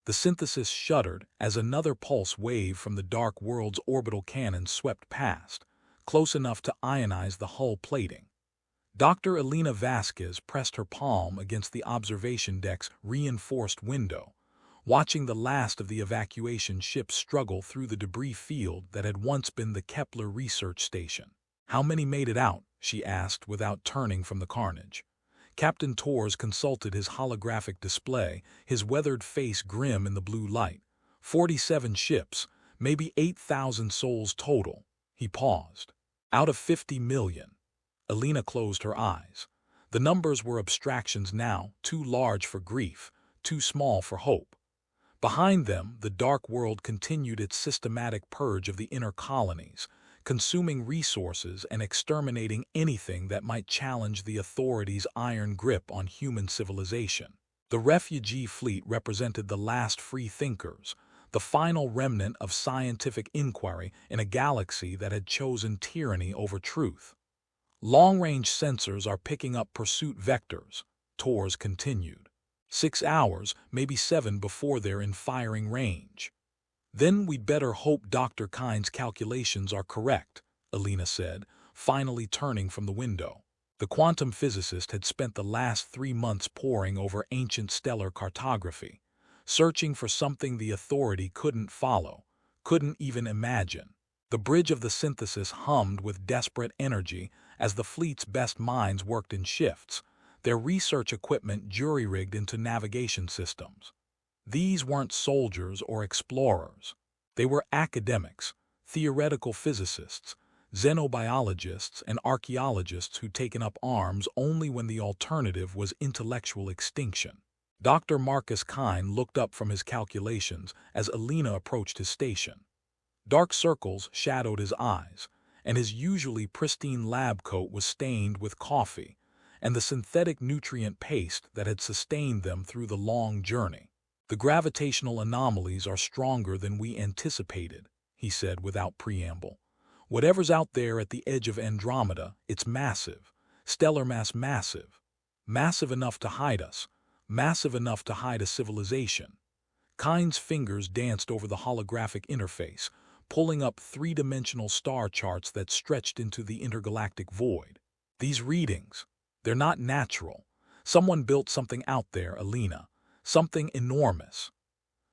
The synthesis shuddered as another pulse wave from the dark world's orbital cannon swept past, close enough to ionize the hull plating. Dr. Elena Vasquez pressed her palm against the observation deck's reinforced window, watching the last of the evacuation ships struggle through the debris field that had once been the Kepler research station. "How many made it out?" she asked without turning from the carnage. Captain Torres consulted his holographic display, his weathered face grim in the blue light. 47 ships, maybe 8,000 souls total. He paused. Out of 50 million. Elena closed her eyes. The numbers were abstractions now, too large for grief, too small for hope. Behind them, the dark world continued its systematic purge of the inner colonies, consuming resources and exterminating anything that might challenge the authorities' iron grip on human civilization. The refugee fleet represented the last free thinkers, the final remnant of scientific inquiry in a galaxy that had chosen tyranny over truth. "Long-range sensors are picking up pursuit vectors," Torres continued. 6 hours, maybe 7 before they're in firing range. "Then we'd better hope Dr. Kine's calculations are correct," Elena said, finally turning from the window. The quantum physicist had spent the last 3 months poring over ancient stellar cartography, searching for something the authority couldn't follow, couldn't even imagine. The bridge of the synthesis hummed with desperate energy as the fleet's best minds worked in shifts, their research equipment jury-rigged into navigation systems. These weren't soldiers or explorers. They were academics, theoretical physicists, xenobiologists, and archaeologists who'd taken up arms only when the alternative was intellectual extinction. Dr. Marcus Kine looked up from his calculations as Elena approached his station. Dark circles shadowed his eyes, and his usually pristine lab coat was stained with coffee and the synthetic nutrient paste that had sustained them through the long journey. "The gravitational anomalies are stronger than we anticipated," he said without preamble. "Whatever's out there at the edge of Andromeda, it's massive, stellar mass massive. Massive enough to hide us, massive enough to hide a civilization." Kine's fingers danced over the holographic interface, pulling up 3-dimensional star charts that stretched into the intergalactic void. "These readings, they're not natural. Someone built something out there, Elena. Something enormous."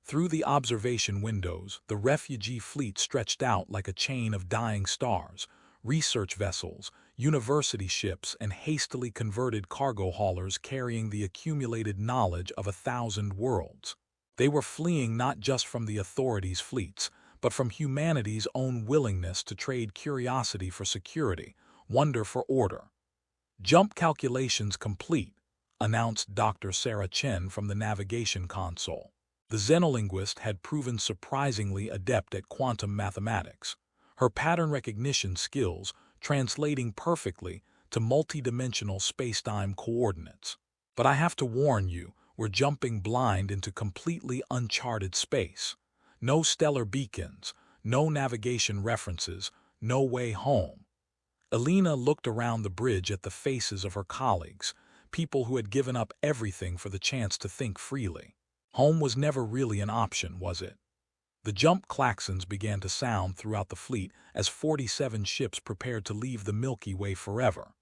Through the observation windows, the refugee fleet stretched out like a chain of dying stars, research vessels, university ships, and hastily converted cargo haulers carrying the accumulated knowledge of 1,000 worlds. They were fleeing not just from the authorities' fleets, but from humanity's own willingness to trade curiosity for security, wonder for order. "Jump calculations complete," announced Dr. Sarah Chen from the navigation console. The xenolinguist had proven surprisingly adept at quantum mathematics, her pattern recognition skills translating perfectly to multidimensional spacetime coordinates. "But I have to warn you, we're jumping blind into completely uncharted space. No stellar beacons, no navigation references, no way home." Elena looked around the bridge at the faces of her colleagues, people who had given up everything for the chance to think freely. Home was never really an option, was it? The jump klaxons began to sound throughout the fleet as 47 ships prepared to leave the Milky Way forever.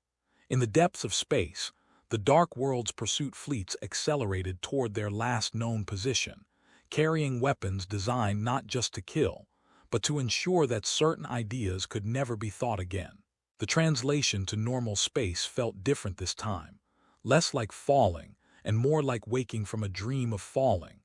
In the depths of space, the dark world's pursuit fleets accelerated toward their last known position, carrying weapons designed not just to kill, but to ensure that certain ideas could never be thought again. The translation to normal space felt different this time, less like falling and more like waking from a dream of falling.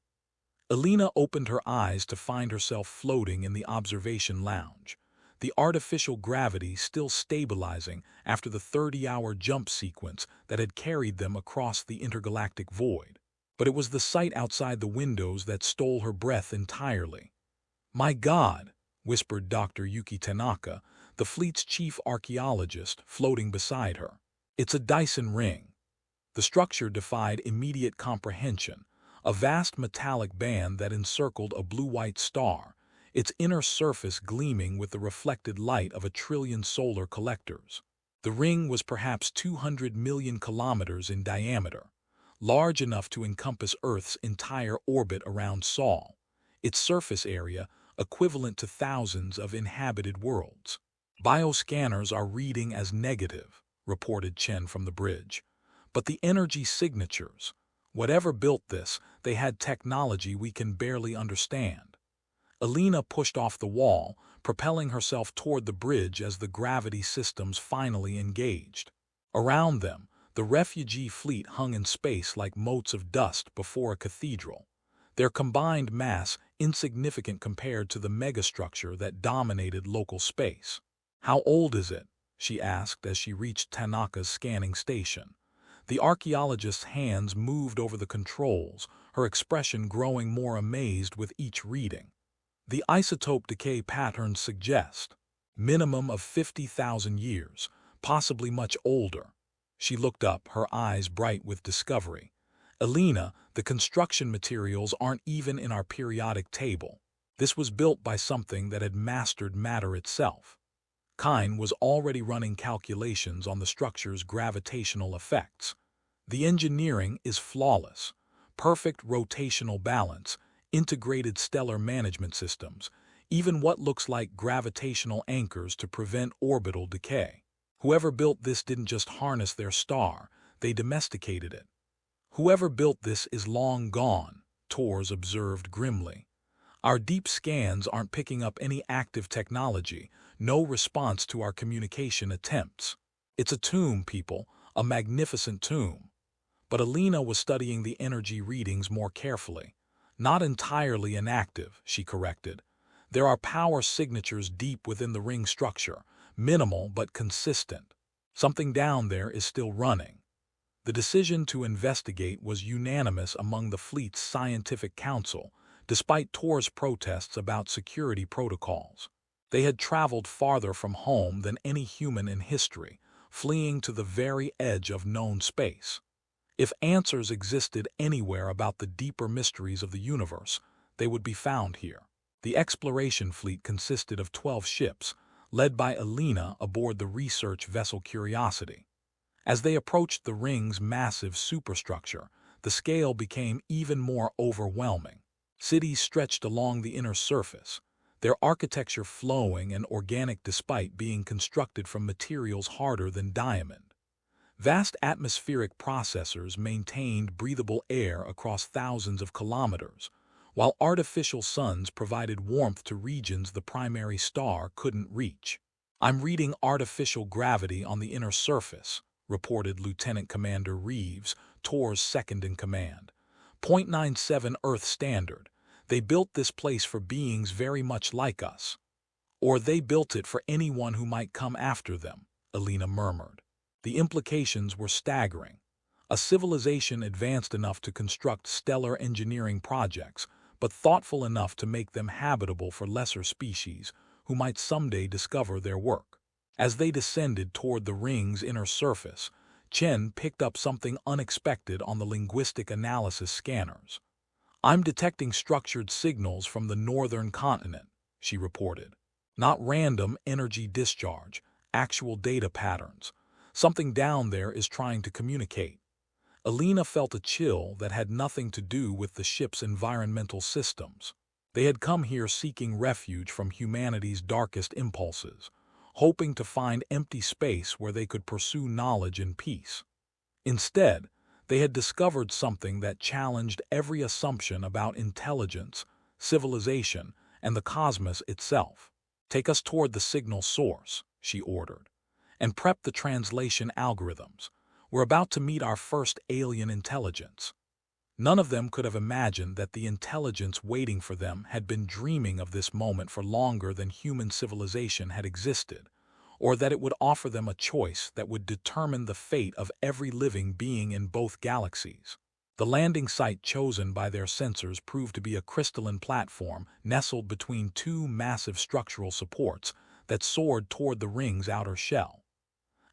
Elena opened her eyes to find herself floating in the observation lounge, the artificial gravity still stabilizing after the 30-hour jump sequence that had carried them across the intergalactic void. But it was the sight outside the windows that stole her breath entirely. "My God," whispered Dr. Yuki Tanaka, the fleet's chief archaeologist, floating beside her. "It's a Dyson ring." The structure defied immediate comprehension, a vast metallic band that encircled a blue-white star, its inner surface gleaming with the reflected light of 1,000,000,000,000 solar collectors. The ring was perhaps 200 million kilometers in diameter, large enough to encompass Earth's entire orbit around Sol, its surface area equivalent to thousands of inhabited worlds. Bioscanners are reading as negative, reported Chen from the bridge. But the energy signatures, whatever built this, they had technology we can barely understand. Alina pushed off the wall, propelling herself toward the bridge as the gravity systems finally engaged. Around them, the refugee fleet hung in space like motes of dust before a cathedral, their combined mass insignificant compared to the megastructure that dominated local space. "How old is it?" she asked as she reached Tanaka's scanning station. The archaeologist's hands moved over the controls, her expression growing more amazed with each reading. "The isotope decay patterns suggest minimum of 50,000 years, possibly much older." She looked up, her eyes bright with discovery. "Alina, the construction materials aren't even in our periodic table. This was built by something that had mastered matter itself." Kine was already running calculations on the structure's gravitational effects. "The engineering is flawless. Perfect rotational balance, integrated stellar management systems, even what looks like gravitational anchors to prevent orbital decay. Whoever built this didn't just harness their star, they domesticated it." "Whoever built this is long gone," Tors observed grimly. "Our deep scans aren't picking up any active technology, no response to our communication attempts. It's a tomb, people, a magnificent tomb." But Alina was studying the energy readings more carefully. "Not entirely inactive," she corrected. "There are power signatures deep within the ring structure, minimal but consistent. Something down there is still running." The decision to investigate was unanimous among the fleet's scientific council, despite Tor's protests about security protocols. They had traveled farther from home than any human in history, fleeing to the very edge of known space. If answers existed anywhere about the deeper mysteries of the universe, they would be found here. The exploration fleet consisted of 12 ships, led by Alina aboard the research vessel Curiosity. As they approached the ring's massive superstructure, the scale became even more overwhelming. Cities stretched along the inner surface, their architecture flowing and organic despite being constructed from materials harder than diamond. Vast atmospheric processors maintained breathable air across thousands of kilometers, while artificial suns provided warmth to regions the primary star couldn't reach. "I'm reading artificial gravity on the inner surface," reported Lieutenant Commander Reeves, Tor's second-in-command. "0.97 Earth standard. They built this place for beings very much like us. Or they built it for anyone who might come after them," Alina murmured. The implications were staggering. A civilization advanced enough to construct stellar engineering projects, but thoughtful enough to make them habitable for lesser species who might someday discover their work. As they descended toward the ring's inner surface, Chen picked up something unexpected on the linguistic analysis scanners. "I'm detecting structured signals from the northern continent," she reported. "Not random energy discharge, actual data patterns. Something down there is trying to communicate." Alina felt a chill that had nothing to do with the ship's environmental systems. They had come here seeking refuge from humanity's darkest impulses, hoping to find empty space where they could pursue knowledge and peace. Instead, they had discovered something that challenged every assumption about intelligence, civilization, and the cosmos itself. "Take us toward the signal source," she ordered, "and prep the translation algorithms. We're about to meet our first alien intelligence." None of them could have imagined that the intelligence waiting for them had been dreaming of this moment for longer than human civilization had existed, or that it would offer them a choice that would determine the fate of every living being in both galaxies. The landing site chosen by their sensors proved to be a crystalline platform nestled between two massive structural supports that soared toward the ring's outer shell.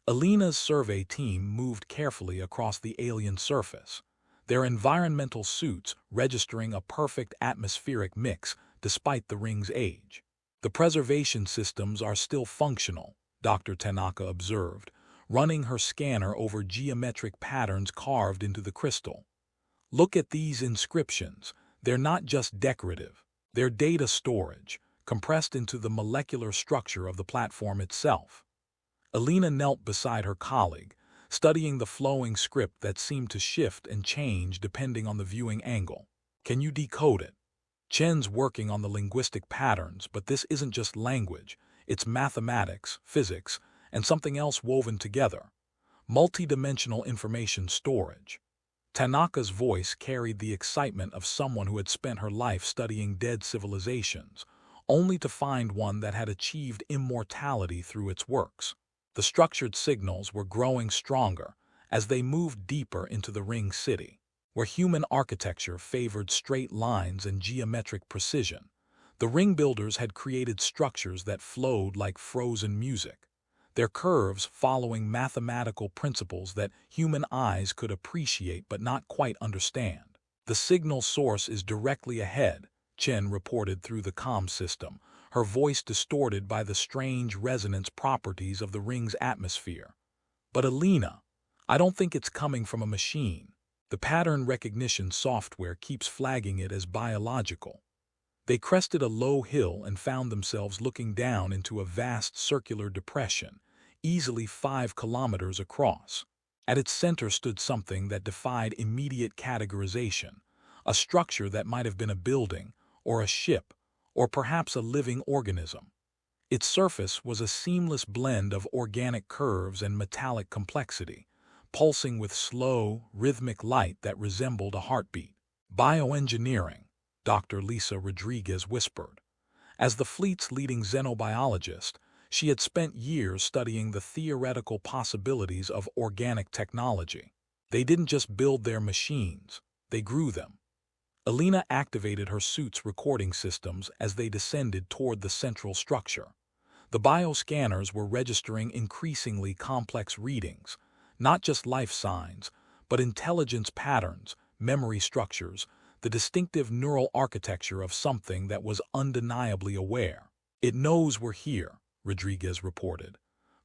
Alina's survey team moved carefully across the alien surface, their environmental suits registering a perfect atmospheric mix despite the ring's age. "The preservation systems are still functional," Dr. Tanaka observed, running her scanner over geometric patterns carved into the crystal. Look at these inscriptions. They're not just decorative. They're data storage, compressed into the molecular structure of the platform itself. Alina knelt beside her colleague, studying the flowing script that seemed to shift and change depending on the viewing angle. Can you decode it? Chen's working on the linguistic patterns, but this isn't just language. It's mathematics, physics, and something else woven together. Multidimensional information storage. Tanaka's voice carried the excitement of someone who had spent her life studying dead civilizations, only to find one that had achieved immortality through its works. The structured signals were growing stronger as they moved deeper into the ring city, where human architecture favored straight lines and geometric precision. The ring builders had created structures that flowed like frozen music, their curves following mathematical principles that human eyes could appreciate but not quite understand. The signal source is directly ahead, Chen reported through the comm system, her voice distorted by the strange resonance properties of the ring's atmosphere. But Alina, I don't think it's coming from a machine. The pattern recognition software keeps flagging it as biological. They crested a low hill and found themselves looking down into a vast circular depression, easily 5 kilometers across. At its center stood something that defied immediate categorization, a structure that might have been a building, or a ship, or perhaps a living organism. Its surface was a seamless blend of organic curves and metallic complexity, pulsing with slow, rhythmic light that resembled a heartbeat. Bioengineering, Dr. Lisa Rodriguez whispered. As the fleet's leading xenobiologist, she had spent years studying the theoretical possibilities of organic technology. They didn't just build their machines, they grew them. Alina activated her suit's recording systems as they descended toward the central structure. The bioscanners were registering increasingly complex readings, not just life signs, but intelligence patterns, memory structures, the distinctive neural architecture of something that was undeniably aware. It knows we're here, Rodriguez reported.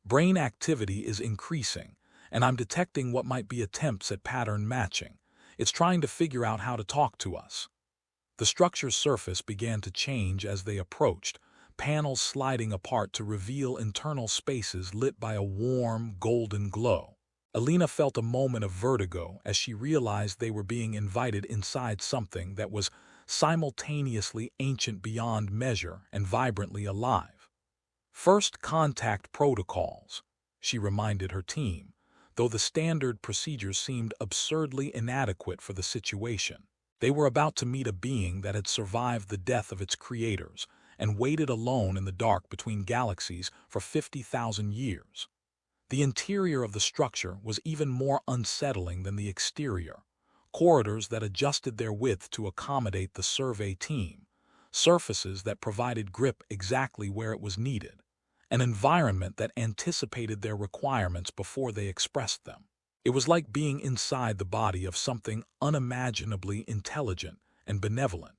Brain activity is increasing, and I'm detecting what might be attempts at pattern matching. It's trying to figure out how to talk to us. The structure's surface began to change as they approached, panels sliding apart to reveal internal spaces lit by a warm, golden glow. Alina felt a moment of vertigo as she realized they were being invited inside something that was simultaneously ancient beyond measure and vibrantly alive. First contact protocols, she reminded her team, though the standard procedures seemed absurdly inadequate for the situation. They were about to meet a being that had survived the death of its creators and waited alone in the dark between galaxies for 50,000 years. The interior of the structure was even more unsettling than the exterior. Corridors that adjusted their width to accommodate the survey team, surfaces that provided grip exactly where it was needed, an environment that anticipated their requirements before they expressed them. It was like being inside the body of something unimaginably intelligent and benevolent.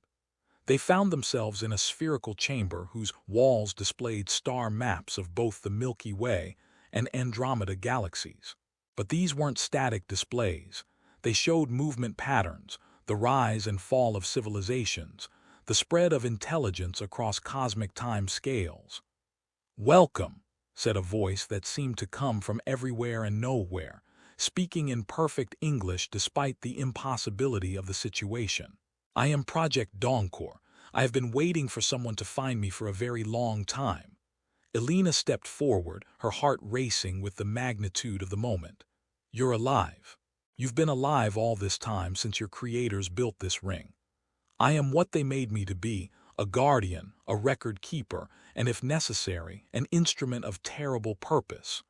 They found themselves in a spherical chamber whose walls displayed star maps of both the Milky Way and Andromeda galaxies. But these weren't static displays. They showed movement patterns, the rise and fall of civilizations, the spread of intelligence across cosmic time scales. "Welcome," said a voice that seemed to come from everywhere and nowhere, speaking in perfect English despite the impossibility of the situation. "I am Project Dawncore. I have been waiting for someone to find me for a very long time." Alina stepped forward, her heart racing with the magnitude of the moment. "You're alive. You've been alive all this time since your creators built this ring. I am what they made me to be, a guardian, a record keeper, and if necessary, an instrument of terrible purpose."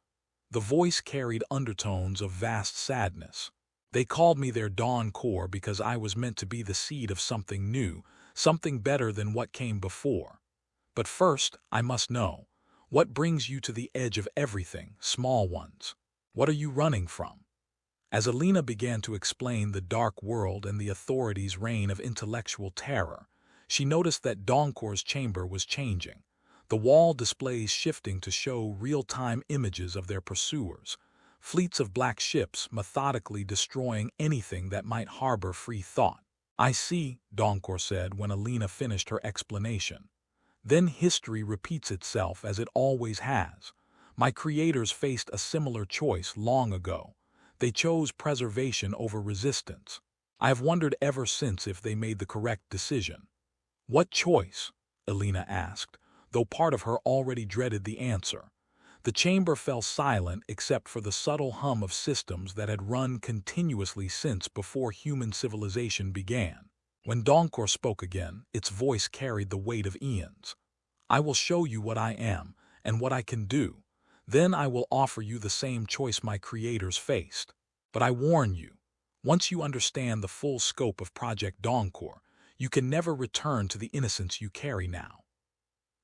The voice carried undertones of vast sadness. "They called me their Dawn Core because I was meant to be the seed of something new, something better than what came before. But first, I must know, what brings you to the edge of everything, small ones? What are you running from?" As Alina began to explain the dark world and the authorities' reign of intellectual terror, she noticed that Dawncore's chamber was changing, the wall displays shifting to show real-time images of their pursuers, fleets of black ships methodically destroying anything that might harbor free thought. I see, Donkor said when Alina finished her explanation. Then history repeats itself as it always has. My creators faced a similar choice long ago. They chose preservation over resistance. I have wondered ever since if they made the correct decision. What choice? Alina asked, though part of her already dreaded the answer. The chamber fell silent except for the subtle hum of systems that had run continuously since before human civilization began. When Donkor spoke again, its voice carried the weight of eons. I will show you what I am and what I can do. Then I will offer you the same choice my creators faced. But I warn you, once you understand the full scope of Project Donkor, you can never return to the innocence you carry now.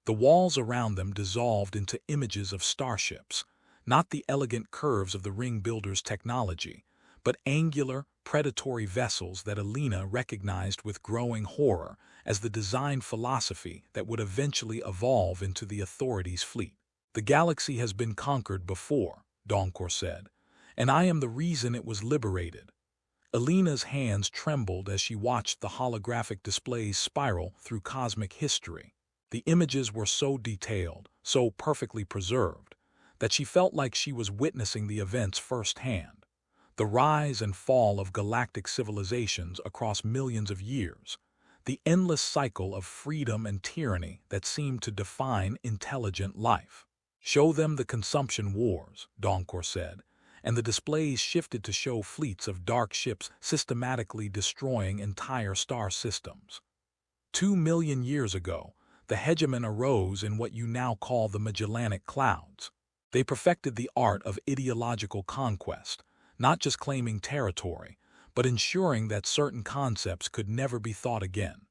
The walls around them dissolved into images of starships, not the elegant curves of the ring builder's technology, but angular, predatory vessels that Alina recognized with growing horror as the design philosophy that would eventually evolve into the Authority's fleet. The galaxy has been conquered before, Donkor said, and I am the reason it was liberated. Alina's hands trembled as she watched the holographic displays spiral through cosmic history. The images were so detailed, so perfectly preserved, that she felt like she was witnessing the events firsthand. The rise and fall of galactic civilizations across millions of years, the endless cycle of freedom and tyranny that seemed to define intelligent life. Show them the consumption wars, Donkor said, and the displays shifted to show fleets of dark ships systematically destroying entire star systems. 2 million years ago, the hegemon arose in what you now call the Magellanic Clouds. They perfected the art of ideological conquest, not just claiming territory, but ensuring that certain concepts could never be thought again.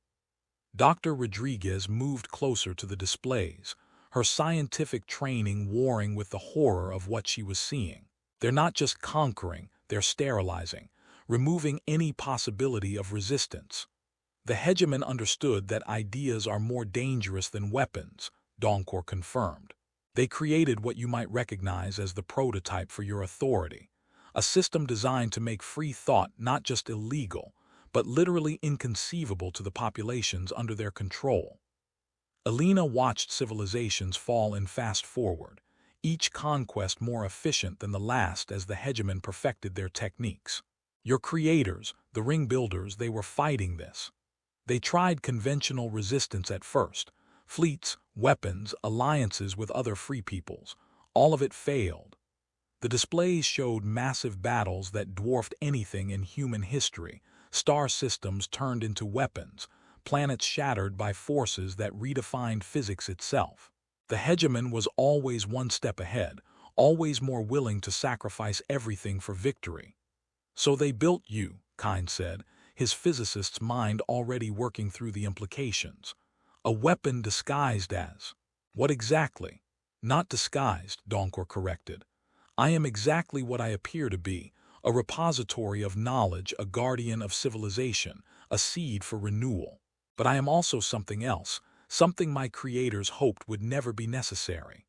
Dr. Rodriguez moved closer to the displays, her scientific training warring with the horror of what she was seeing. They're not just conquering, they're sterilizing, removing any possibility of resistance. The hegemon understood that ideas are more dangerous than weapons, Donkor confirmed. They created what you might recognize as the prototype for your authority, a system designed to make free thought not just illegal, but literally inconceivable to the populations under their control. Alina watched civilizations fall in fast forward, each conquest more efficient than the last as the hegemon perfected their techniques. Your creators, the ring builders, they were fighting this. They tried conventional resistance at first, fleets, weapons, alliances with other free peoples. All of it failed. The displays showed massive battles that dwarfed anything in human history, star systems turned into weapons, planets shattered by forces that redefined physics itself. The hegemon was always one step ahead, always more willing to sacrifice everything for victory. So they built you, Kine said, his physicist's mind already working through the implications. A weapon disguised as. What exactly? Not disguised, Donkor corrected. I am exactly what I appear to be, a repository of knowledge, a guardian of civilization, a seed for renewal. But I am also something else, something my creators hoped would never be necessary.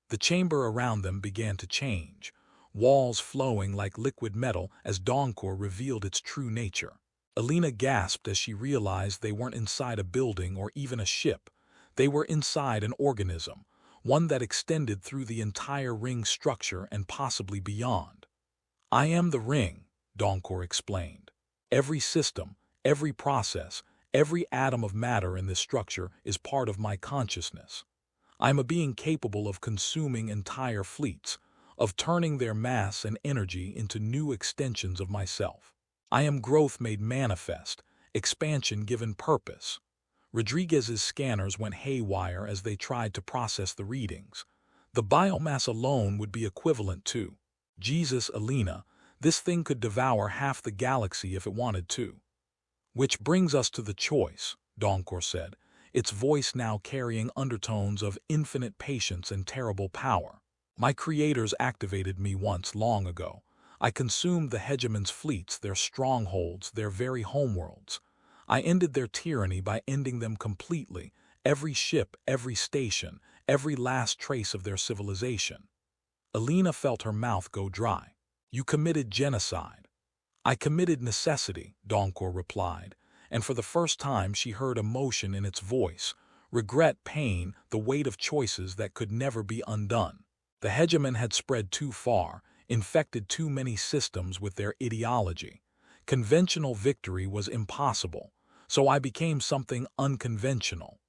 The chamber around them began to change, walls flowing like liquid metal as Donkor revealed its true nature. Alina gasped as she realized they weren't inside a building or even a ship. They were inside an organism, one that extended through the entire ring structure and possibly beyond. I am the ring, Donkor explained. Every system, every process, every atom of matter in this structure is part of my consciousness. I am a being capable of consuming entire fleets, of turning their mass and energy into new extensions of myself. I am growth made manifest, expansion given purpose. Rodriguez's scanners went haywire as they tried to process the readings. The biomass alone would be equivalent to. Jesus, Alina, this thing could devour half the galaxy if it wanted to. Which brings us to the choice, Donkor said, its voice now carrying undertones of infinite patience and terrible power. My creators activated me once long ago. I consumed the hegemon's fleets, their strongholds, their very homeworlds. I ended their tyranny by ending them completely, every ship, every station, every last trace of their civilization. Alina felt her mouth go dry. You committed genocide. I committed necessity, Donkor replied, and for the first time she heard emotion in its voice, regret, pain, the weight of choices that could never be undone. The hegemon had spread too far, infected too many systems with their ideology. Conventional victory was impossible, so I became something unconventional.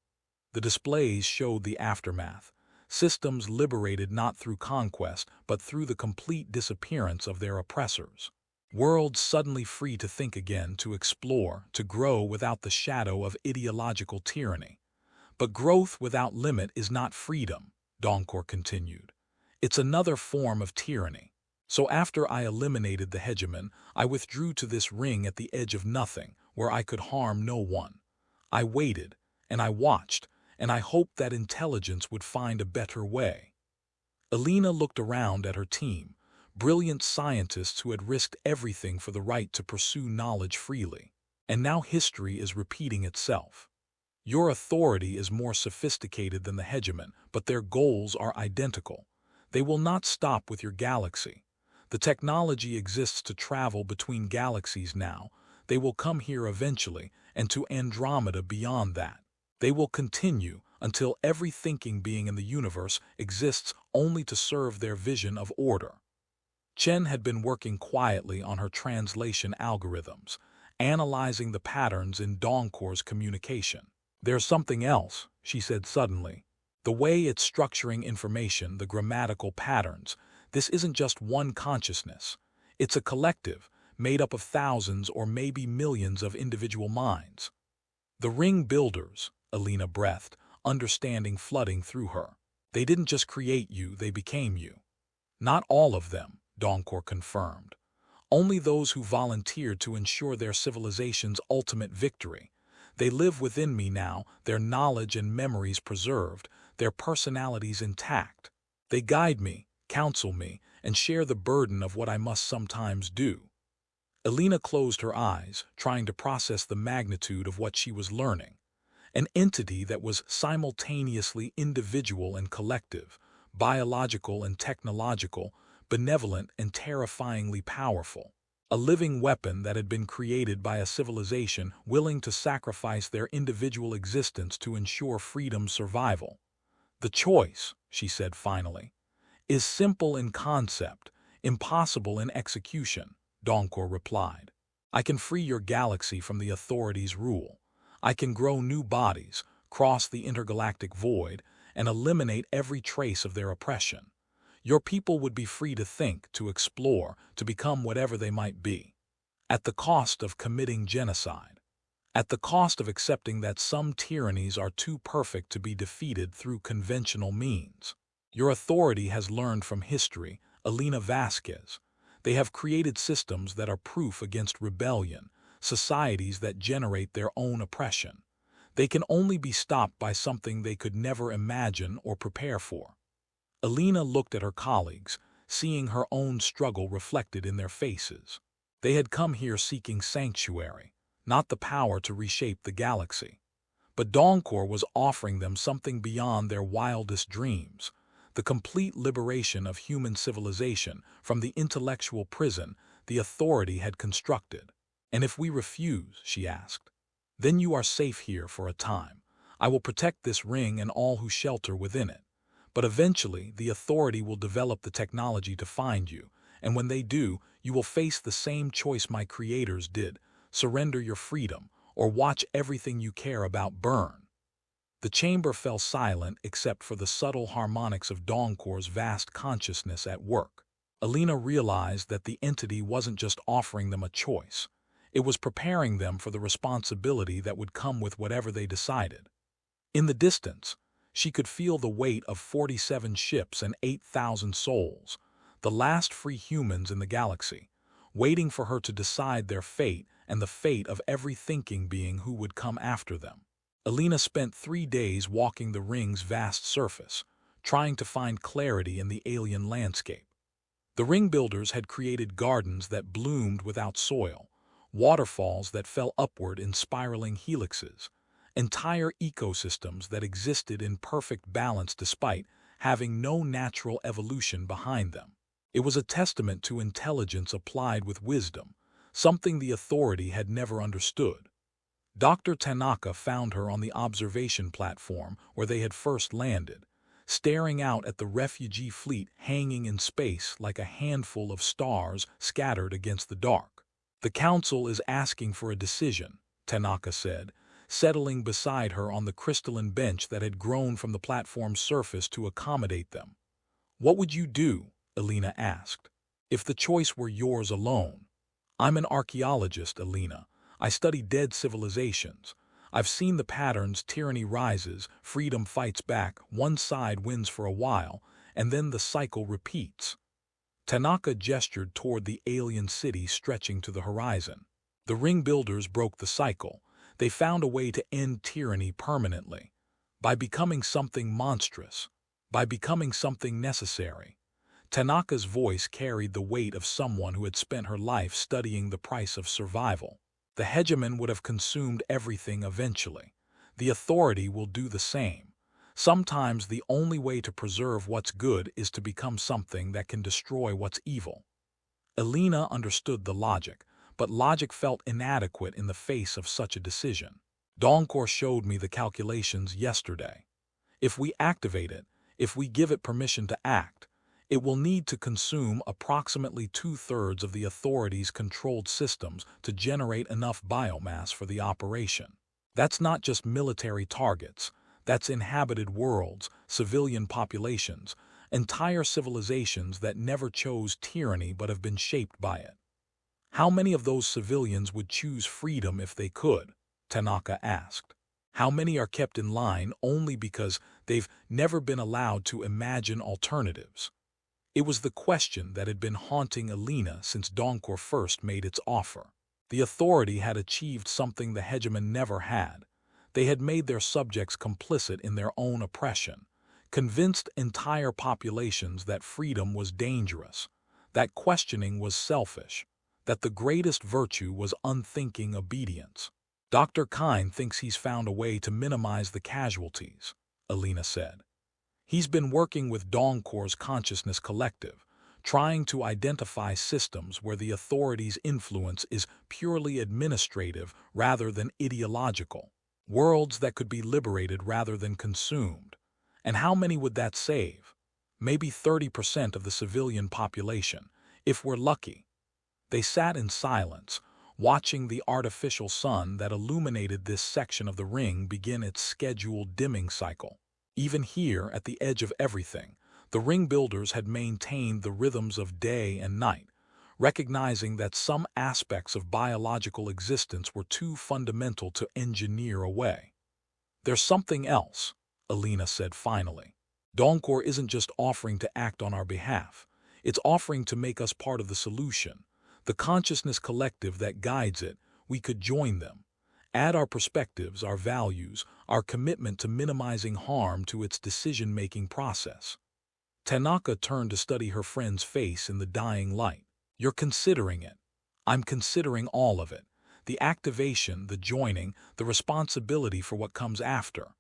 The displays showed the aftermath. Systems liberated not through conquest, but through the complete disappearance of their oppressors. Worlds suddenly free to think again, to explore, to grow without the shadow of ideological tyranny. But growth without limit is not freedom, Donkor continued. It's another form of tyranny. So after I eliminated the hegemon, I withdrew to this ring at the edge of nothing, where I could harm no one. I waited, and I watched, and I hoped that intelligence would find a better way. Alina looked around at her team, brilliant scientists who had risked everything for the right to pursue knowledge freely. And now history is repeating itself. Your authority is more sophisticated than the hegemon, but their goals are identical. They will not stop with your galaxy. The technology exists to travel between galaxies now. They will come here eventually, and to Andromeda beyond that. They will continue until every thinking being in the universe exists only to serve their vision of order. Chen had been working quietly on her translation algorithms, analyzing the patterns in Donkor's communication. There's something else, she said suddenly. The way it's structuring information, the grammatical patterns. This isn't just one consciousness. It's a collective, made up of thousands or maybe millions of individual minds. The ring builders, Alina breathed, understanding flooding through her. They didn't just create you, they became you. Not all of them, Donkor confirmed. Only those who volunteered to ensure their civilization's ultimate victory. They live within me now, their knowledge and memories preserved, their personalities intact. They guide me, counsel me, and share the burden of what I must sometimes do. Alina closed her eyes, trying to process the magnitude of what she was learning. An entity that was simultaneously individual and collective, biological and technological, benevolent and terrifyingly powerful. A living weapon that had been created by a civilization willing to sacrifice their individual existence to ensure freedom's survival. The choice, she said finally, is simple in concept, impossible in execution, Donkor replied. I can free your galaxy from the authorities' rule. I can grow new bodies, cross the intergalactic void, and eliminate every trace of their oppression. Your people would be free to think, to explore, to become whatever they might be. At the cost of committing genocide. At the cost of accepting that some tyrannies are too perfect to be defeated through conventional means. Your authority has learned from history, Alina Vasquez. They have created systems that are proof against rebellion, societies that generate their own oppression. They can only be stopped by something they could never imagine or prepare for. Alina looked at her colleagues, seeing her own struggle reflected in their faces. They had come here seeking sanctuary, not the power to reshape the galaxy. But Donkor was offering them something beyond their wildest dreams, the complete liberation of human civilization from the intellectual prison the authority had constructed. And if we refuse, she asked, then you are safe here for a time. I will protect this ring and all who shelter within it. But eventually, the authority will develop the technology to find you, and when they do, you will face the same choice my creators did: surrender your freedom, or watch everything you care about burn. The chamber fell silent except for the subtle harmonics of Donkor's vast consciousness at work. Alina realized that the entity wasn't just offering them a choice. It was preparing them for the responsibility that would come with whatever they decided. In the distance, she could feel the weight of 47 ships and 8,000 souls, the last free humans in the galaxy, waiting for her to decide their fate and the fate of every thinking being who would come after them. Alina spent 3 days walking the ring's vast surface, trying to find clarity in the alien landscape. The ring builders had created gardens that bloomed without soil, waterfalls that fell upward in spiraling helixes, entire ecosystems that existed in perfect balance despite having no natural evolution behind them. It was a testament to intelligence applied with wisdom, something the authority had never understood. Dr. Tanaka found her on the observation platform where they had first landed, staring out at the refugee fleet hanging in space like a handful of stars scattered against the dark. "The Council is asking for a decision," Tanaka said, settling beside her on the crystalline bench that had grown from the platform's surface to accommodate them. "What would you do?" Alina asked. "If the choice were yours alone." "I'm an archaeologist, Alina. I study dead civilizations. I've seen the patterns. Tyranny rises, freedom fights back, one side wins for a while, and then the cycle repeats." Tanaka gestured toward the alien city stretching to the horizon. "The ring builders broke the cycle. They found a way to end tyranny permanently. By becoming something monstrous. By becoming something necessary." Tanaka's voice carried the weight of someone who had spent her life studying the price of survival. "The hegemon would have consumed everything eventually. The authority will do the same. Sometimes the only way to preserve what's good is to become something that can destroy what's evil." Alina understood the logic, but logic felt inadequate in the face of such a decision. "Donkor showed me the calculations yesterday. If we activate it, if we give it permission to act, it will need to consume approximately 2/3 of the authority's controlled systems to generate enough biomass for the operation. That's not just military targets, that's inhabited worlds, civilian populations, entire civilizations that never chose tyranny but have been shaped by it." "How many of those civilians would choose freedom if they could?" Tanaka asked. "How many are kept in line only because they've never been allowed to imagine alternatives?" It was the question that had been haunting Alina since Donkor first made its offer. The authority had achieved something the hegemon never had. They had made their subjects complicit in their own oppression, convinced entire populations that freedom was dangerous, that questioning was selfish, that the greatest virtue was unthinking obedience. "Dr. Kine thinks he's found a way to minimize the casualties," Alina said. "He's been working with Donkor's Consciousness Collective, trying to identify systems where the authority's influence is purely administrative rather than ideological. Worlds that could be liberated rather than consumed. And how many would that save? Maybe 30% of the civilian population, if we're lucky." They sat in silence, watching the artificial sun that illuminated this section of the ring begin its scheduled dimming cycle. Even here, at the edge of everything, the ring builders had maintained the rhythms of day and night, recognizing that some aspects of biological existence were too fundamental to engineer away. "There's something else," Alina said finally. "Donkor isn't just offering to act on our behalf. It's offering to make us part of the solution. The consciousness collective that guides it, we could join them. Add our perspectives, our values, our commitment to minimizing harm to its decision-making process." Tanaka turned to study her friend's face in the dying light. "You're considering it. I'm considering all of it. The activation, the joining, the responsibility for what comes after."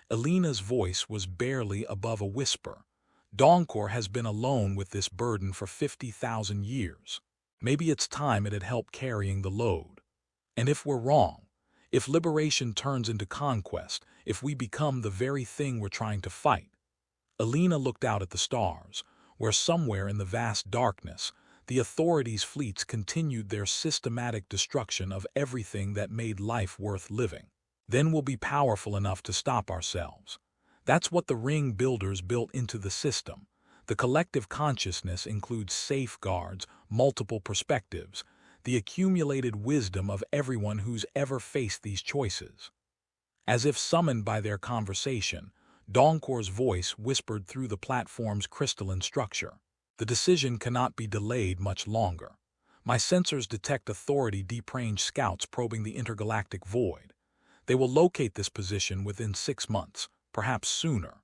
Alina's voice was barely above a whisper. "Donkor has been alone with this burden for 50,000 years. Maybe it's time it had help carrying the load. And if we're wrong, if liberation turns into conquest, if we become the very thing we're trying to fight." Alina looked out at the stars, where somewhere in the vast darkness, the authorities' fleets continued their systematic destruction of everything that made life worth living. "Then we'll be powerful enough to stop ourselves." That's what the ring builders built into the system. The collective consciousness includes safeguards, multiple perspectives, the accumulated wisdom of everyone who's ever faced these choices. As if summoned by their conversation, Donkor's voice whispered through the platform's crystalline structure. "The decision cannot be delayed much longer. My sensors detect authority deep-range scouts probing the intergalactic void. They will locate this position within 6 months, perhaps sooner."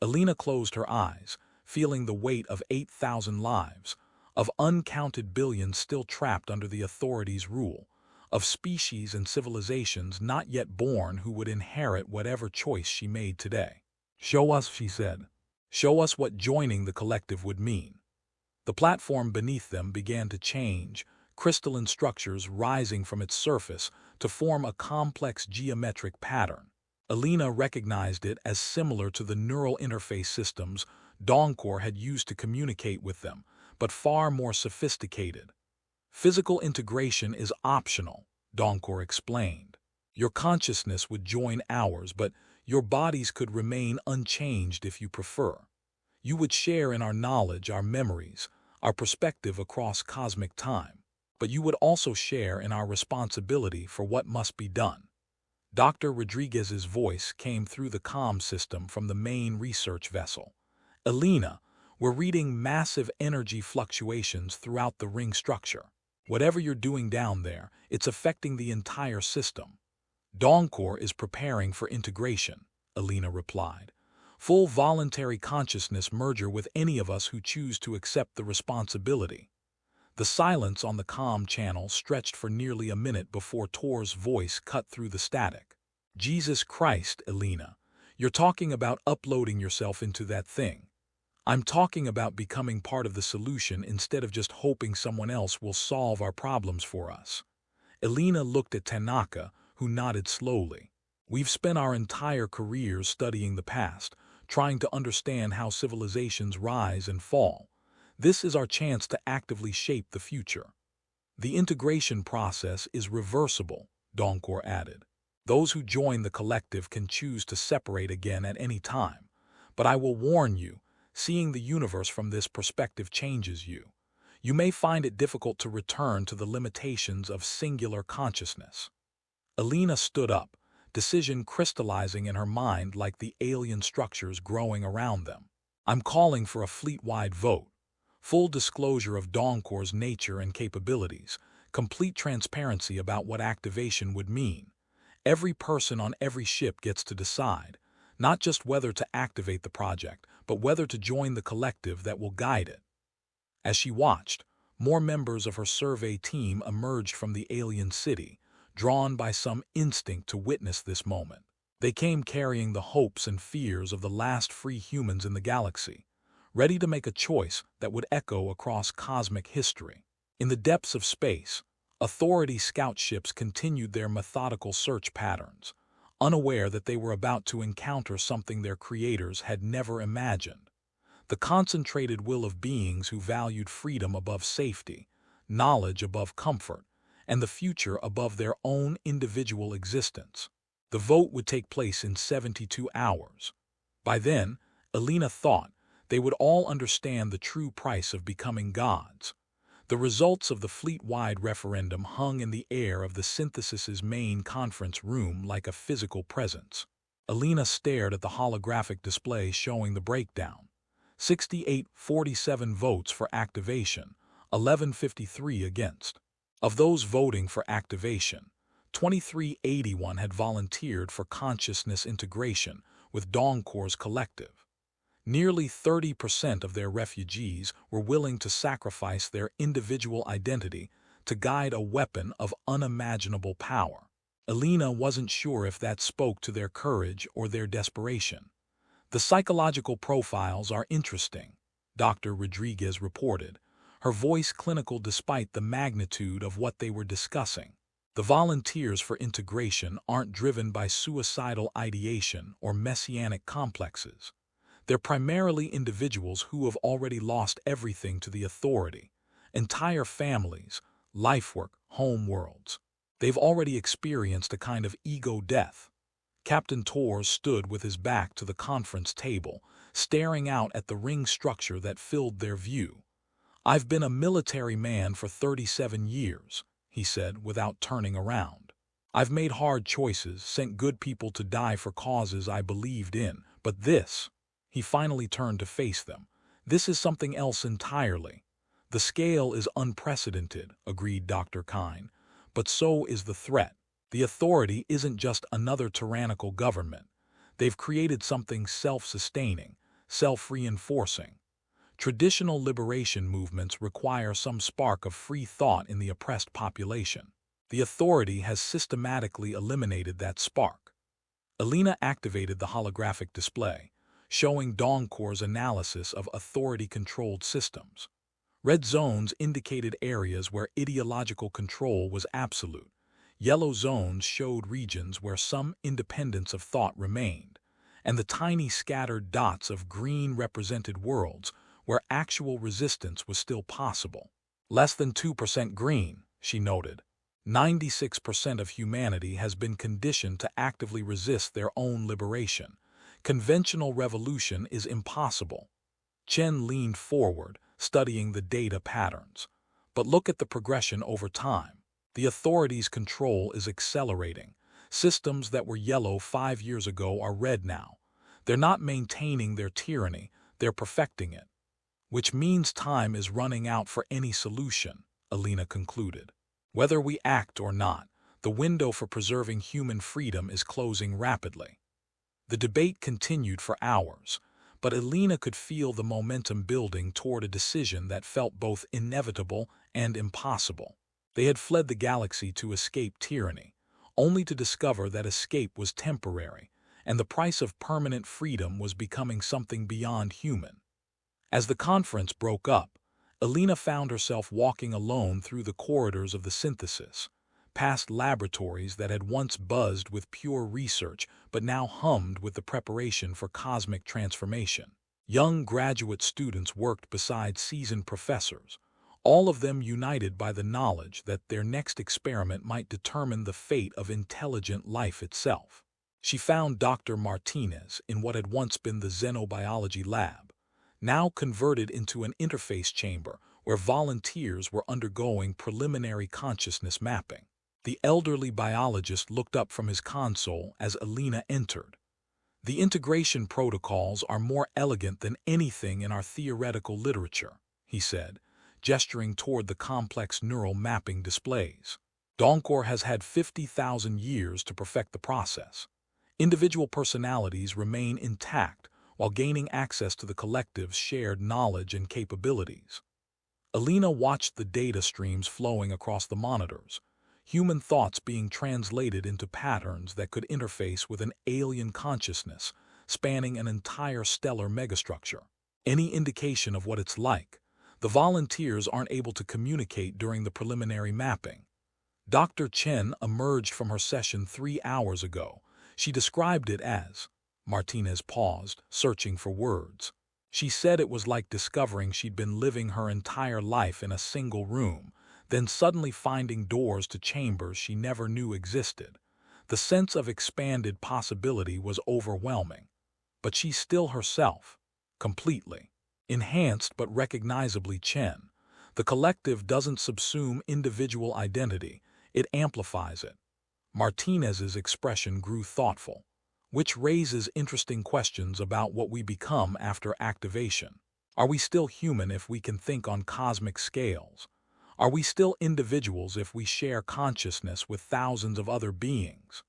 Alina closed her eyes, feeling the weight of 8,000 lives, of uncounted billions still trapped under the authorities' rule, of species and civilizations not yet born who would inherit whatever choice she made today. "Show us," she said. Show us what joining the collective would mean. The platform beneath them began to change, crystalline structures rising from its surface to form a complex geometric pattern. Alina recognized it as similar to the neural interface systems Donkor had used to communicate with them, but far more sophisticated. Physical integration is optional, Donkor explained. Your consciousness would join ours, but your bodies could remain unchanged if you prefer. You would share in our knowledge, our memories, our perspective across cosmic time, but you would also share in our responsibility for what must be done. Dr. Rodriguez's voice came through the comm system from the main research vessel. Alina, we're reading massive energy fluctuations throughout the ring structure. Whatever you're doing down there, it's affecting the entire system. Donkor is preparing for integration, Alina replied. Full voluntary consciousness merger with any of us who choose to accept the responsibility. The silence on the comm channel stretched for nearly a minute before Tor's voice cut through the static. Jesus Christ, Alina, you're talking about uploading yourself into that thing. I'm talking about becoming part of the solution instead of just hoping someone else will solve our problems for us. Alina looked at Tanaka, who nodded slowly. We've spent our entire careers studying the past, trying to understand how civilizations rise and fall. This is our chance to actively shape the future. The integration process is reversible, Donkor added. Those who join the collective can choose to separate again at any time. But I will warn you, seeing the universe from this perspective changes you. You may find it difficult to return to the limitations of singular consciousness. Alina stood up, decision crystallizing in her mind like the alien structures growing around them. I'm calling for a fleet-wide vote. Full disclosure of Donkor's nature and capabilities, complete transparency about what activation would mean. Every person on every ship gets to decide, not just whether to activate the project, but whether to join the collective that will guide it. As she watched, more members of her survey team emerged from the alien city, drawn by some instinct to witness this moment. They came carrying the hopes and fears of the last free humans in the galaxy, ready to make a choice that would echo across cosmic history. In the depths of space, Authority scout ships continued their methodical search patterns, unaware that they were about to encounter something their creators had never imagined. The concentrated will of beings who valued freedom above safety, knowledge above comfort, and the future above their own individual existence. The vote would take place in 72 hours. By then, Alina thought, they would all understand the true price of becoming gods. The results of the fleet-wide referendum hung in the air of the synthesis's main conference room like a physical presence. Alina stared at the holographic display showing the breakdown. 68-47 votes for activation, 11-53 against. Of those voting for activation, 2381 had volunteered for consciousness integration with Donkor's collective. Nearly 30% of their refugees were willing to sacrifice their individual identity to guide a weapon of unimaginable power. Alina wasn't sure if that spoke to their courage or their desperation. The psychological profiles are interesting, Dr. Rodriguez reported, her voice clinical despite the magnitude of what they were discussing. The volunteers for integration aren't driven by suicidal ideation or messianic complexes. They're primarily individuals who have already lost everything to the authority, entire families, lifework, home worlds. They've already experienced a kind of ego death. Captain Tor stood with his back to the conference table, staring out at the ring structure that filled their view. I've been a military man for 37 years, he said without turning around. I've made hard choices, sent good people to die for causes I believed in, but this, he finally turned to face them, this is something else entirely. The scale is unprecedented, agreed Dr. Kine, but so is the threat. The authority isn't just another tyrannical government. They've created something self-sustaining, self-reinforcing. Traditional liberation movements require some spark of free thought in the oppressed population. The authority has systematically eliminated that spark. Alina activated the holographic display, showing Dongkor's analysis of authority-controlled systems. Red zones indicated areas where ideological control was absolute. Yellow zones showed regions where some independence of thought remained, and the tiny scattered dots of green represented worlds where actual resistance was still possible. Less than 2% green, she noted. 96% of humanity has been conditioned to actively resist their own liberation. Conventional revolution is impossible. Chen leaned forward, studying the data patterns. But look at the progression over time. The authorities' control is accelerating. Systems that were yellow 5 years ago are red now. They're not maintaining their tyranny, they're perfecting it. Which means time is running out for any solution, Alina concluded. Whether we act or not, the window for preserving human freedom is closing rapidly. The debate continued for hours, but Alina could feel the momentum building toward a decision that felt both inevitable and impossible. They had fled the galaxy to escape tyranny, only to discover that escape was temporary, and the price of permanent freedom was becoming something beyond human. As the conference broke up, Alina found herself walking alone through the corridors of the synthesis, past laboratories that had once buzzed with pure research but now hummed with the preparation for cosmic transformation. Young graduate students worked beside seasoned professors, all of them united by the knowledge that their next experiment might determine the fate of intelligent life itself. She found Dr. Martinez in what had once been the xenobiology lab, now converted into an interface chamber where volunteers were undergoing preliminary consciousness mapping. The elderly biologist looked up from his console as Alina entered. The integration protocols are more elegant than anything in our theoretical literature, he said, gesturing toward the complex neural mapping displays. Dongkor has had 50,000 years to perfect the process. Individual personalities remain intact while gaining access to the collective's shared knowledge and capabilities. Alina watched the data streams flowing across the monitors, human thoughts being translated into patterns that could interface with an alien consciousness spanning an entire stellar megastructure. Any indication of what it's like, the volunteers aren't able to communicate during the preliminary mapping. Dr. Chen emerged from her session 3 hours ago. She described it as, Martinez paused, searching for words. She said it was like discovering she'd been living her entire life in a single room, then suddenly finding doors to chambers she never knew existed. The sense of expanded possibility was overwhelming. But she's still herself, completely. Enhanced but recognizably Chen. The collective doesn't subsume individual identity, it amplifies it. Martinez's expression grew thoughtful, which raises interesting questions about what we become after activation. Are we still human if we can think on cosmic scales? Are we still individuals if we share consciousness with thousands of other beings?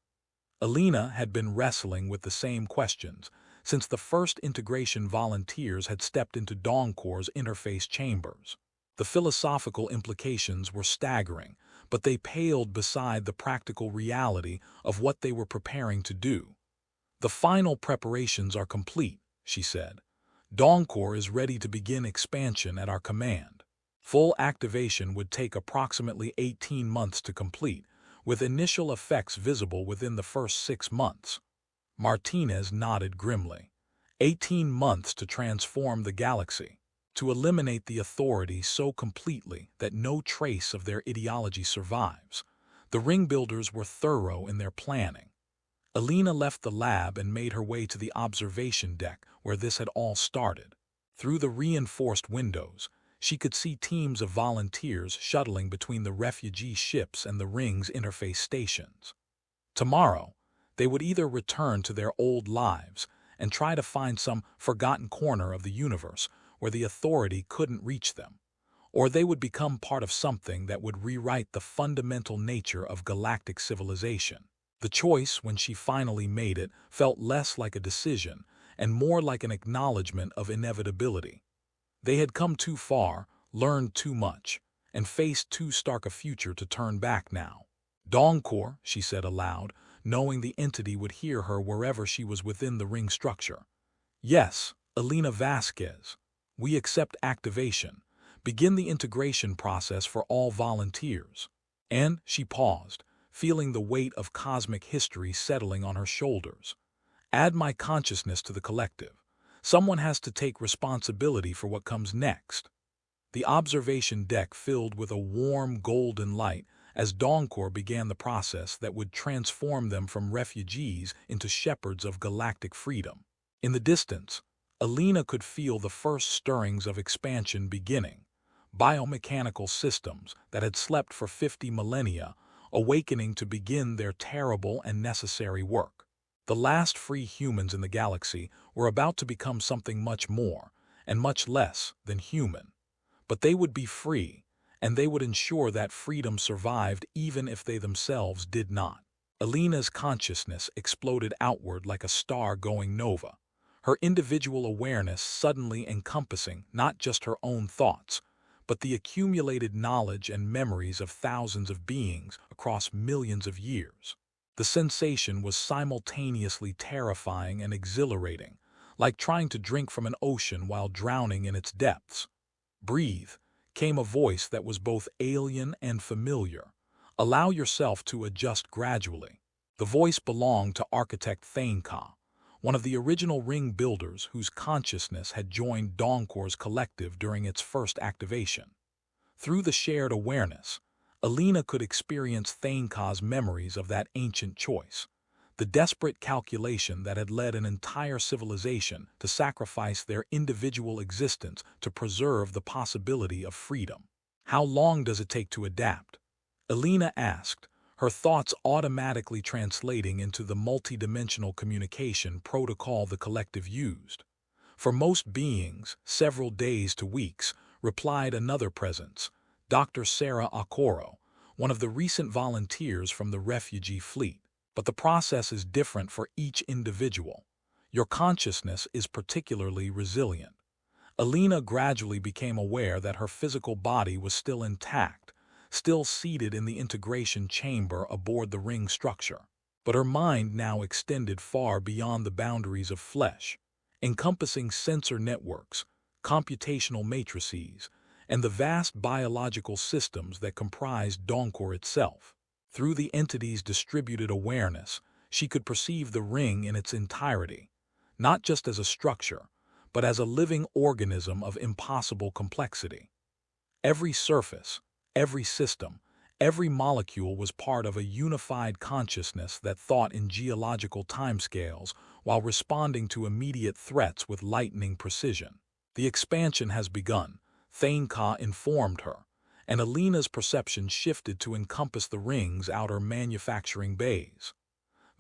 Alina had been wrestling with the same questions since the first integration volunteers had stepped into Dongkor's interface chambers. The philosophical implications were staggering, but they paled beside the practical reality of what they were preparing to do. The final preparations are complete, she said. Dongkor is ready to begin expansion at our command. Full activation would take approximately 18 months to complete, with initial effects visible within the first 6 months. Martinez nodded grimly. 18 months to transform the galaxy, to eliminate the authority so completely that no trace of their ideology survives. The ring builders were thorough in their planning. Alina left the lab and made her way to the observation deck where this had all started. Through the reinforced windows, she could see teams of volunteers shuttling between the refugee ships and the ring's interface stations. Tomorrow, they would either return to their old lives and try to find some forgotten corner of the universe where the authority couldn't reach them, or they would become part of something that would rewrite the fundamental nature of galactic civilization. The choice, when she finally made it, felt less like a decision and more like an acknowledgement of inevitability. They had come too far, learned too much, and faced too stark a future to turn back now. Dongkor, she said aloud, knowing the entity would hear her wherever she was within the ring structure. Yes, Alina Vasquez. We accept activation. Begin the integration process for all volunteers. And she paused, feeling the weight of cosmic history settling on her shoulders. Add my consciousness to the collective. Someone has to take responsibility for what comes next. The observation deck filled with a warm golden light as Dawncore began the process that would transform them from refugees into shepherds of galactic freedom. In the distance, Alina could feel the first stirrings of expansion beginning, biomechanical systems that had slept for 50 millennia, awakening to begin their terrible and necessary work. The last free humans in the galaxy were about to become something much more, and much less, than human. But they would be free, and they would ensure that freedom survived even if they themselves did not. Alina's consciousness exploded outward like a star going nova, her individual awareness suddenly encompassing not just her own thoughts, but the accumulated knowledge and memories of thousands of beings across millions of years. The sensation was simultaneously terrifying and exhilarating, like trying to drink from an ocean while drowning in its depths. Breathe, came a voice that was both alien and familiar. Allow yourself to adjust gradually. The voice belonged to architect Thainka, one of the original ring builders whose consciousness had joined Dawncore's collective during its first activation. Through the shared awareness, Alina could experience Thainka's memories of that ancient choice, the desperate calculation that had led an entire civilization to sacrifice their individual existence to preserve the possibility of freedom. How long does it take to adapt? Alina asked, her thoughts automatically translating into the multidimensional communication protocol the collective used. For most beings, several days to weeks, replied another presence, Dr. Sarah Okoro, one of the recent volunteers from the refugee fleet. But the process is different for each individual. Your consciousness is particularly resilient. Alina gradually became aware that her physical body was still intact, still seated in the integration chamber aboard the ring structure. But her mind now extended far beyond the boundaries of flesh, encompassing sensor networks, computational matrices, and the vast biological systems that comprised Dawncore itself. Through the entity's distributed awareness, she could perceive the ring in its entirety, not just as a structure, but as a living organism of impossible complexity. Every surface, every system, every molecule was part of a unified consciousness that thought in geological timescales while responding to immediate threats with lightning precision. The expansion has begun, Thainka informed her, and Alina's perception shifted to encompass the ring's outer manufacturing bays.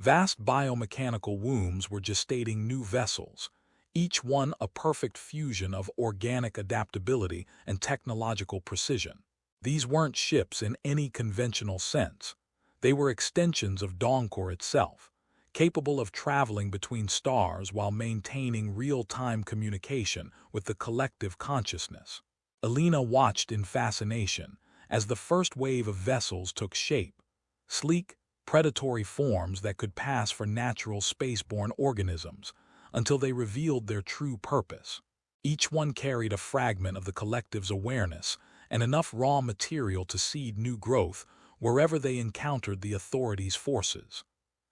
Vast biomechanical wombs were gestating new vessels, each one a perfect fusion of organic adaptability and technological precision. These weren't ships in any conventional sense. They were extensions of Dawncore itself, capable of traveling between stars while maintaining real-time communication with the collective consciousness. Alina watched in fascination as the first wave of vessels took shape, sleek, predatory forms that could pass for natural spaceborne organisms until they revealed their true purpose. Each one carried a fragment of the collective's awareness and enough raw material to seed new growth wherever they encountered the authorities' forces.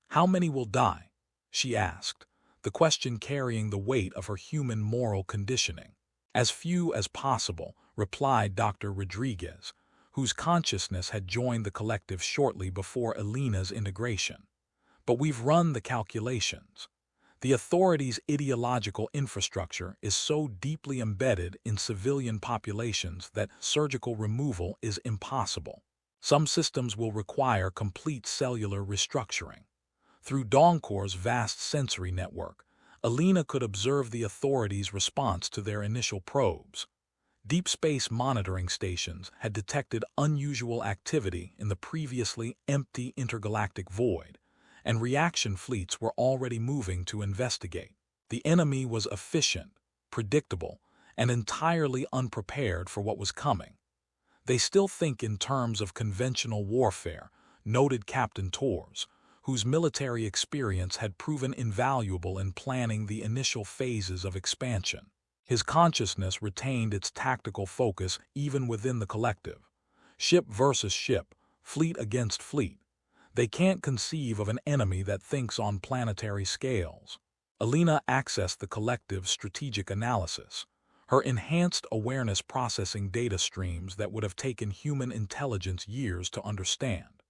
"How many will die?" she asked, the question carrying the weight of her human moral conditioning. "As few as possible," replied Dr. Rodriguez, whose consciousness had joined the collective shortly before Alina's integration. "But we've run the calculations. The authorities' ideological infrastructure is so deeply embedded in civilian populations that surgical removal is impossible. Some systems will require complete cellular restructuring." Through Dawncore's vast sensory network, Alina could observe the authorities' response to their initial probes. Deep space monitoring stations had detected unusual activity in the previously empty intergalactic void, and reaction fleets were already moving to investigate. The enemy was efficient, predictable, and entirely unprepared for what was coming. "They still think in terms of conventional warfare," noted Captain Torres, whose military experience had proven invaluable in planning the initial phases of expansion. His consciousness retained its tactical focus even within the collective. Ship versus ship, fleet against fleet. They can't conceive of an enemy that thinks on planetary scales. Alina accessed the collective's strategic analysis, her enhanced awareness processing data streams that would have taken human intelligence years to understand.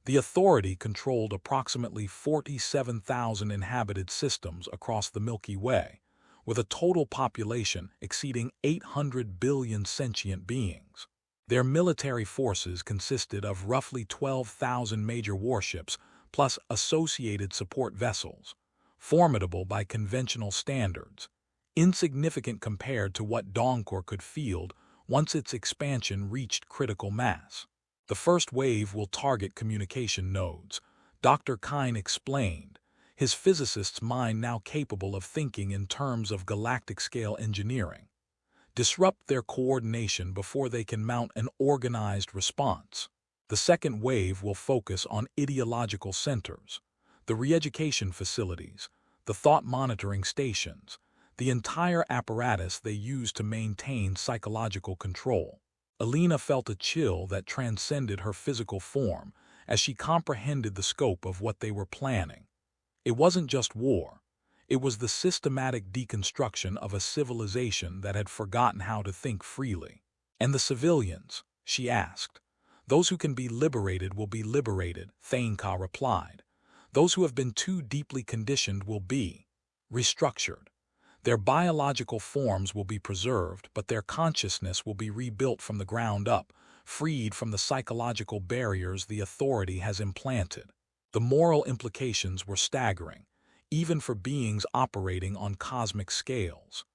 The Authority controlled approximately 47,000 inhabited systems across the Milky Way, with a total population exceeding 800 billion sentient beings. Their military forces consisted of roughly 12,000 major warships plus associated support vessels, formidable by conventional standards, insignificant compared to what Dawncore could field once its expansion reached critical mass. The first wave will target communication nodes, Dr. Kine explained, his physicist's mind now capable of thinking in terms of galactic-scale engineering. Disrupt their coordination before they can mount an organized response. The second wave will focus on ideological centers, the re-education facilities, the thought monitoring stations, the entire apparatus they use to maintain psychological control. Alina felt a chill that transcended her physical form as she comprehended the scope of what they were planning. It wasn't just war. It was the systematic deconstruction of a civilization that had forgotten how to think freely. And the civilians, she asked. Those who can be liberated will be liberated, Thainka replied. Those who have been too deeply conditioned will be restructured. Their biological forms will be preserved, but their consciousness will be rebuilt from the ground up, freed from the psychological barriers the Authority has implanted. The moral implications were staggering, even for beings operating on cosmic scales.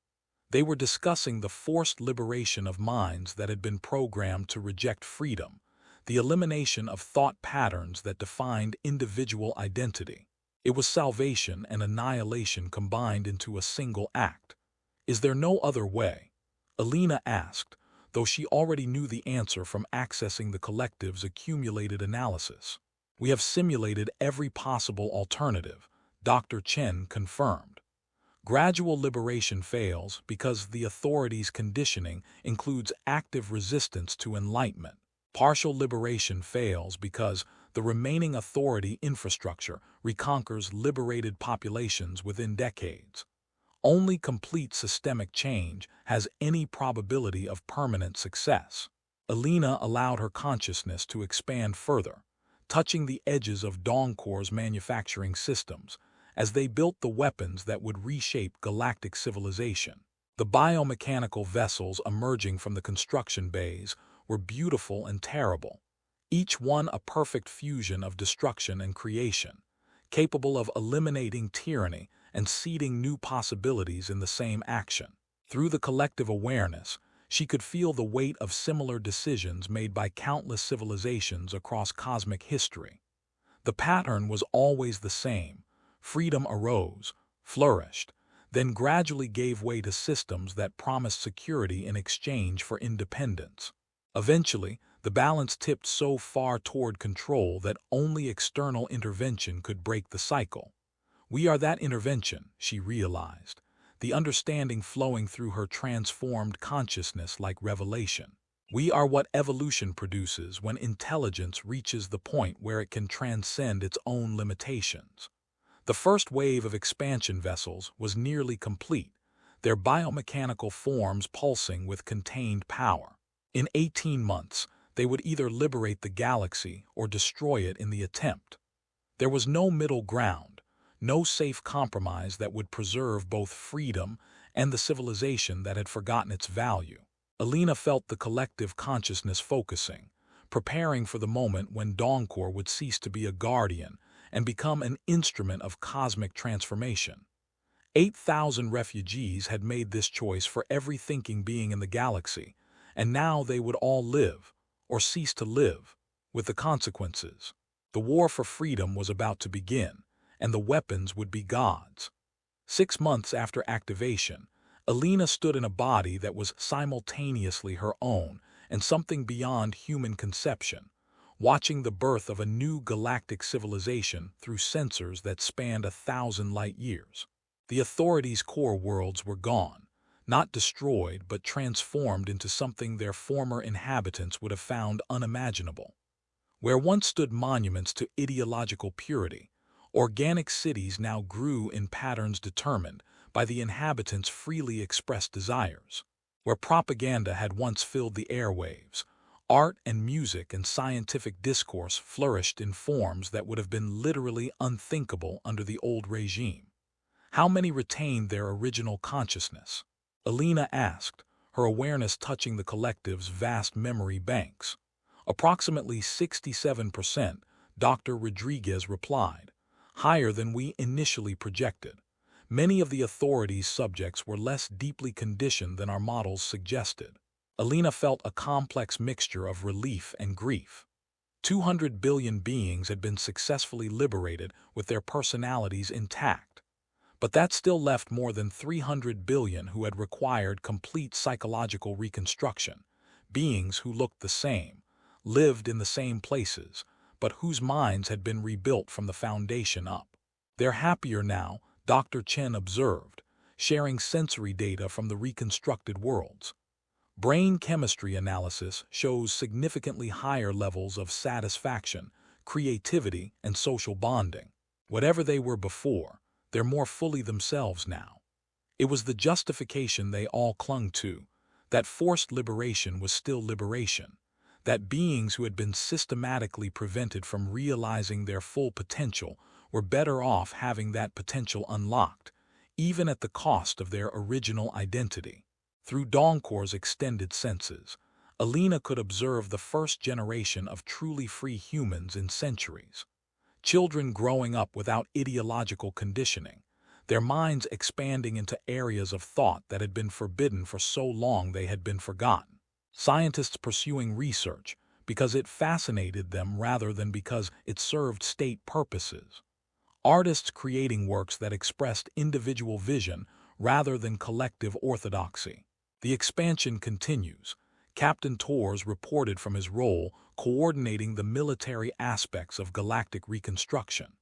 They were discussing the forced liberation of minds that had been programmed to reject freedom, the elimination of thought patterns that defined individual identity. It was salvation and annihilation combined into a single act. Is there no other way? Alina asked, though she already knew the answer from accessing the collective's accumulated analysis. We have simulated every possible alternative, Dr. Chen confirmed. Gradual liberation fails because the Authority's conditioning includes active resistance to enlightenment. Partial liberation fails because the remaining Authority infrastructure reconquers liberated populations within decades. Only complete systemic change has any probability of permanent success. Alina allowed her consciousness to expand further, touching the edges of Dawncore's manufacturing systems as they built the weapons that would reshape galactic civilization. The biomechanical vessels emerging from the construction bays were beautiful and terrible, each one a perfect fusion of destruction and creation, capable of eliminating tyranny and seeding new possibilities in the same action. Through the collective awareness, she could feel the weight of similar decisions made by countless civilizations across cosmic history. The pattern was always the same. Freedom arose, flourished, then gradually gave way to systems that promised security in exchange for independence. Eventually, the balance tipped so far toward control that only external intervention could break the cycle. We are that intervention, she realized, the understanding flowing through her transformed consciousness like revelation. We are what evolution produces when intelligence reaches the point where it can transcend its own limitations. The first wave of expansion vessels was nearly complete, their biomechanical forms pulsing with contained power. In 18 months, they would either liberate the galaxy or destroy it in the attempt. There was no middle ground, no safe compromise that would preserve both freedom and the civilization that had forgotten its value. Alina felt the collective consciousness focusing, preparing for the moment when Dawncore would cease to be a guardian and become an instrument of cosmic transformation. 8,000 refugees had made this choice for every thinking being in the galaxy, and now they would all live, or cease to live, with the consequences. The war for freedom was about to begin, and the weapons would be God's. 6 months after activation, Alina stood in a body that was simultaneously her own and something beyond human conception, watching the birth of a new galactic civilization through sensors that spanned 1,000 light years. The authorities' core worlds were gone, not destroyed but transformed into something their former inhabitants would have found unimaginable. Where once stood monuments to ideological purity, organic cities now grew in patterns determined by the inhabitants' freely expressed desires. Where propaganda had once filled the airwaves, art and music and scientific discourse flourished in forms that would have been literally unthinkable under the old regime. How many retained their original consciousness? Alina asked, her awareness touching the collective's vast memory banks. Approximately 67%, Dr. Rodriguez replied, higher than we initially projected. Many of the authorities' subjects were less deeply conditioned than our models suggested. Alina felt a complex mixture of relief and grief. 200 billion beings had been successfully liberated with their personalities intact. But that still left more than 300 billion who had required complete psychological reconstruction, beings who looked the same, lived in the same places, but whose minds had been rebuilt from the foundation up. They're happier now, Dr. Chen observed, sharing sensory data from the reconstructed worlds. Brain chemistry analysis shows significantly higher levels of satisfaction, creativity, and social bonding. Whatever they were before, they're more fully themselves now. It was the justification they all clung to, that forced liberation was still liberation, that beings who had been systematically prevented from realizing their full potential were better off having that potential unlocked, even at the cost of their original identity. Through Dawncore's extended senses, Alina could observe the first generation of truly free humans in centuries. Children growing up without ideological conditioning, their minds expanding into areas of thought that had been forbidden for so long they had been forgotten. Scientists pursuing research because it fascinated them rather than because it served state purposes. Artists creating works that expressed individual vision rather than collective orthodoxy. The expansion continues. Captain Torres reported from his role coordinating the military aspects of galactic reconstruction.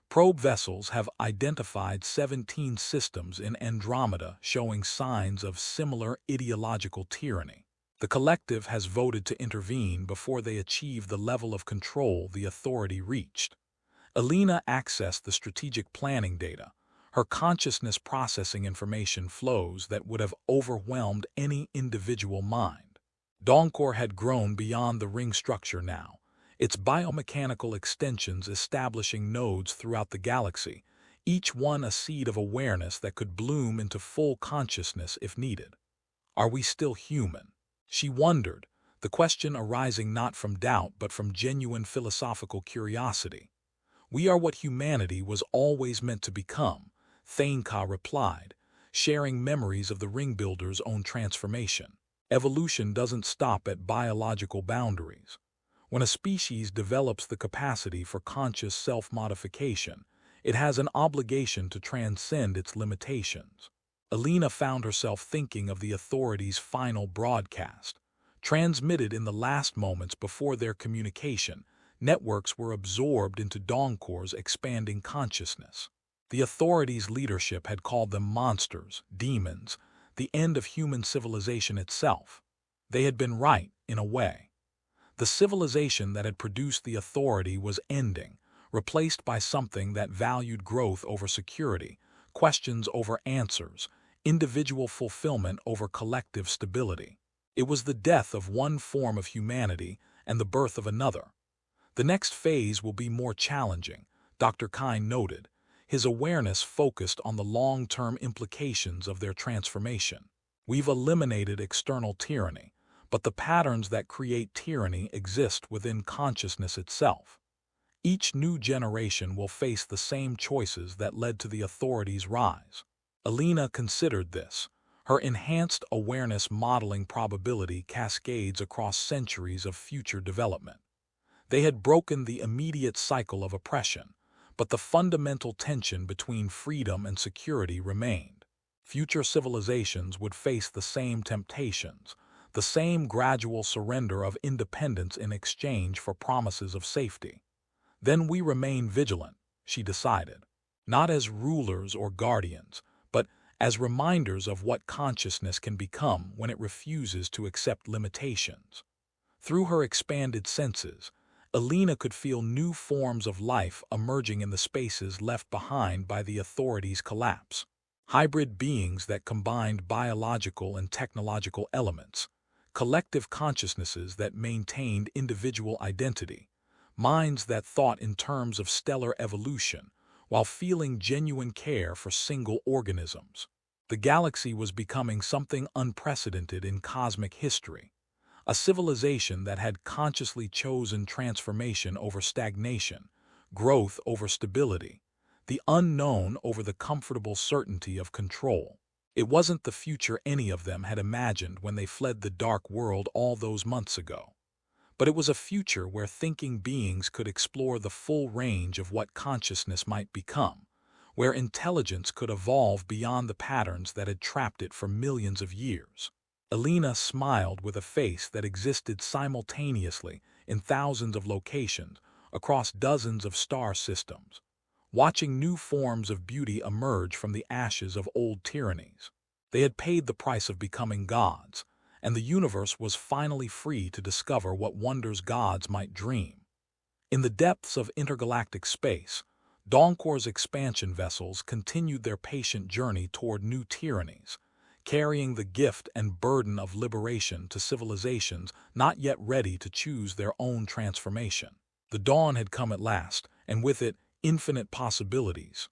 Probe vessels have identified 17 systems in Andromeda showing signs of similar ideological tyranny. The collective has voted to intervene before they achieve the level of control the authority reached. Alina accessed the strategic planning data, her consciousness processing information flows that would have overwhelmed any individual mind. Dawncore had grown beyond the ring structure now, its biomechanical extensions establishing nodes throughout the galaxy, each one a seed of awareness that could bloom into full consciousness if needed. Are we still human? She wondered, the question arising not from doubt but from genuine philosophical curiosity. We are what humanity was always meant to become, Thainka replied, sharing memories of the ring builder's own transformation. Evolution doesn't stop at biological boundaries. When a species develops the capacity for conscious self-modification, it has an obligation to transcend its limitations. Alina found herself thinking of the authorities' final broadcast. Transmitted in the last moments before their communication, networks were absorbed into Dawncore's expanding consciousness. The authorities' leadership had called them monsters, demons, the end of human civilization itself. They had been right, in a way. The civilization that had produced the authority was ending, replaced by something that valued growth over security, questions over answers, individual fulfillment over collective stability. It was the death of one form of humanity and the birth of another. The next phase will be more challenging, Dr. Kine noted, his awareness focused on the long-term implications of their transformation. We've eliminated external tyranny, but the patterns that create tyranny exist within consciousness itself. Each new generation will face the same choices that led to the authorities' rise. Alina considered this. Her enhanced awareness modeling probability cascades across centuries of future development. They had broken the immediate cycle of oppression, but the fundamental tension between freedom and security remained. Future civilizations would face the same temptations, the same gradual surrender of independence in exchange for promises of safety. Then we remain vigilant, she decided, not as rulers or guardians, but as reminders of what consciousness can become when it refuses to accept limitations. Through her expanded senses, Alina could feel new forms of life emerging in the spaces left behind by the authorities' collapse. Hybrid beings that combined biological and technological elements, collective consciousnesses that maintained individual identity, minds that thought in terms of stellar evolution while feeling genuine care for single organisms. The galaxy was becoming something unprecedented in cosmic history, a civilization that had consciously chosen transformation over stagnation, growth over stability, the unknown over the comfortable certainty of control. It wasn't the future any of them had imagined when they fled the dark world all those months ago. But it was a future where thinking beings could explore the full range of what consciousness might become, where intelligence could evolve beyond the patterns that had trapped it for millions of years. Alina smiled with a face that existed simultaneously in thousands of locations across dozens of star systems, watching new forms of beauty emerge from the ashes of old tyrannies. They had paid the price of becoming gods, and the universe was finally free to discover what wonders gods might dream. In the depths of intergalactic space, Dawncore's expansion vessels continued their patient journey toward new tyrannies, carrying the gift and burden of liberation to civilizations not yet ready to choose their own transformation. The dawn had come at last, and with it, infinite possibilities.